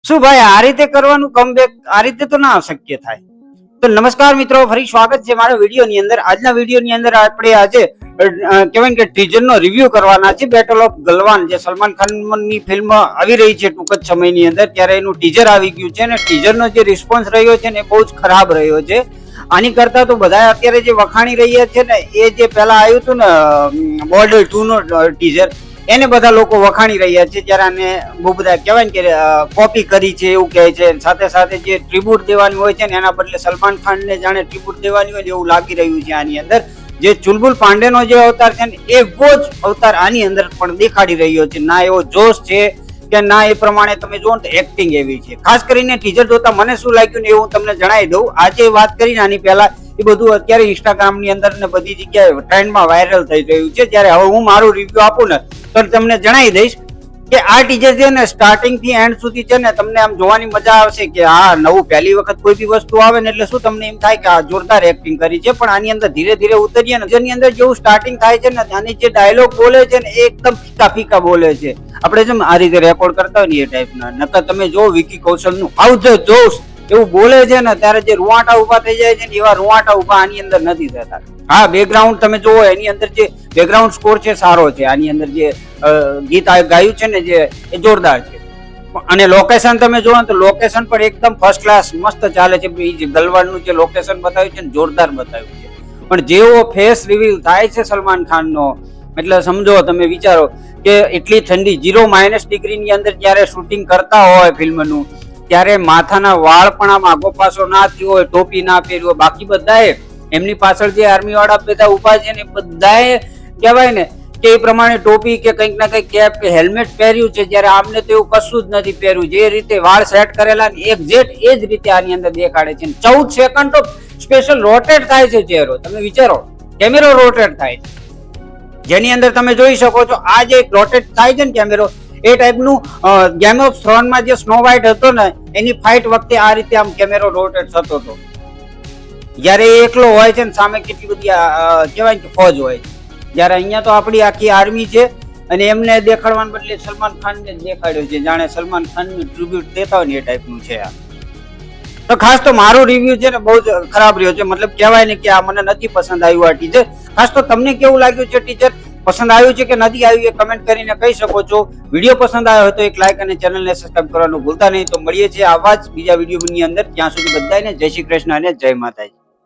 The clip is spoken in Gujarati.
શું ભાઈ આ રીતે કરવાનું કમબેક? આ રીતે તો ના શક્ય થાય. તો નમસ્કાર મિત્રો, ફરી સ્વાગત છે મારા વિડીયોની અંદર. આજના વિડીયોની અંદર આપણે આજે કહેવાય કે ટીઝરનો રિવ્યુ કરવાના છે. બેટલ ઓફ ગલવાન જે સલમાન ખાનની ફિલ્મ આવી રહી છે ટૂંક જ સમયની અંદર, ત્યારે એનું ટીઝર આવી ગયું છે અને ટીઝરનો જે રિસ્પોન્સ રહ્યો છે ને એ બહુ જ ખરાબ રહ્યો છે. આની કરતા તો બધા અત્યારે જે વખાણી રહ્યા છે ને એ જે પહેલા આવ્યું હતું ને બોર્ડર 2 નો ટીઝર, એને બધા લોકો વખાણી રહ્યા છે. જ્યારે આને બહુ બધા કહેવાય ને કે કોપી કરી છે એવું કહે છે. સાથે સાથે જે ટ્રિબ્યુટ દેવાની હોય છે ને એના બદલે સલમાન ખાનને જાણે ટ્રિબ્યુટ દેવાની હોય એવું લાગી રહ્યું છે આની અંદર. જે ચુલબુલ પાંડેનો જે અવતાર છે ને એવો જ અવતાર આની અંદર પણ દેખાડી રહ્યો છે. ના એવો જોશ છે કે ના એ પ્રમાણે તમે જુઓ તો એક્ટિંગ એવી છે. ખાસ કરીને ટીઝર જોતા મને શું લાગ્યું ને એવું તમને જણાવી દઉં. આજે વાત કરીને આની પહેલા એ બધું અત્યારે ઇન્સ્ટાગ્રામની અંદર ને બધી જગ્યાએ ટ્રેન્ડમાં વાયરલ થઈ રહ્યું છે. જ્યારે હવે હું મારું રિવ્યુ આપું ને તો તમને જણાવી દઈશ કે આ ટીઝર છે ને સ્ટાર્ટિંગ થી એન્ડ સુધી છે ને તમને આમ જોવાની મજા આવશે કે આ નવું પહેલી વખત કોઈ બી વસ્તુ આવે ને એટલે શું તમને એમ થાય કે આ જોરદાર એક્ટિંગ કરી છે. પણ આની અંદર ધીરે ધીરે ઉતરીએ ને જેની અંદર જેવું સ્ટાર્ટિંગ થાય છે ને આની જે ડાયલોગ બોલે છે ને એ એકદમ ફીકા ફીકા બોલે છે. આપણે જેમ આ રીતે રેકોર્ડ કરતા હોય ને એ ટાઈપના. નકર તમે જો વિકી કૌશલનું હાઉ ધ જોશ એવું બોલે છે ને ત્યારે જે રૂવાટા ઉભા થઈ જાય છે ને એવા રૂવાટા ઉભા આની અંદર નથી થતા. હા, બેકગ્રાઉન્ડ તમે જોવો એની અંદર જે બેકગ્રાઉન્ડ સ્કોર છે સારો છે. આની અંદર જે ગીત ગાયું છે ને જે એ જોરદાર છે. અને લોકેશન તમે જોવો તો લોકેશન પણ એકદમ ફર્સ્ટ ક્લાસ મસ્ત ચાલે છે. ગલવાનનું જે લોકેશન બતાવ્યું છે ને જોરદાર બતાવ્યું છે. પણ જેવો ફેસ રિવીલ થાય છે સલમાન ખાનનો એટલે સમજો તમે વિચારો કે એટલી ઠંડી 0- ડિગ્રીની અંદર જ્યારે શૂટિંગ કરતા હોય ફિલ્મનું ત્યારે માથાના વાળ પણ આમ આગો પાછો ના થયો હોય, ટોપી ના પહેરી હોય. બાકી બધાએ એમની પાછળ જે આર્મી વાળા બધા ઉભા છે ને બધાએ કહેવાય ને કે એ પ્રમાણે ટોપી કે કંઈક ના કંઈક કેપ કે હેલ્મેટ પહેર્યું છે. જ્યારે આમને તો એવું કશું જ નથી પહેર્યું. જે રીતે વાળ સેટ કરેલા ને એક્ઝેક્ટ એ જ રીતે આની અંદર દેખાડે છે. 14 સેકન્ડ તો સ્પેશિયલ રોટેટ થાય છે ચહેરો. તમે વિચારો, કેમેરો રોટેટ થાય છે જેની અંદર તમે જોઈ શકો છો આ જે રોટેટ થાય છે ને કેમેરો એ ટાઈપનું ગેમ ઓફ થ્રોનમાં જે સ્નો વ્હાઇટ હતો ને એની ફાઇટ વખતે આ રીતે આમ કેમેરો રોટેટ થતો હતો. જયારે એ એકલો હોય છે ને સામે કેટલી બધી કહેવાય કે ફોજ હોય છે. જયારે અહીંયા તો આપણી આખી આર્મી છે અને એમને દેખાડવાને બદલે સલમાન ખાનને દેખાડ્યો છે જાણે સલમાન ખાનને ટ્રિબ્યુટ દેતા હોય ને એ ટાઈપનું છે આ. તો ખાસ તો મારો રિવ્યુ છે ને બહુ જ ખરાબ રહ્યો છે. મતલબ કહેવાય ને કે આ મને નથી પસંદ આવ્યું આ ટીઝર. ખાસ તો તમને કેવું લાગ્યું છે ટીઝર? પસંદ આવ્યું છે કે નથી આવ્યું એ કમેન્ટ કરીને કહી શકો છો. વિડીયો પસંદ આવ્યો હોય તો એક લાઈક અને ચેનલને સબસ્ક્રાઇબ કરવાનું ભૂલતા નહીં. તો મળીએ છીએ આવા જ બીજા વિડીયોની અંદર. ત્યાં સુધી બધાને જય શ્રી કૃષ્ણ અને જય માતાજી.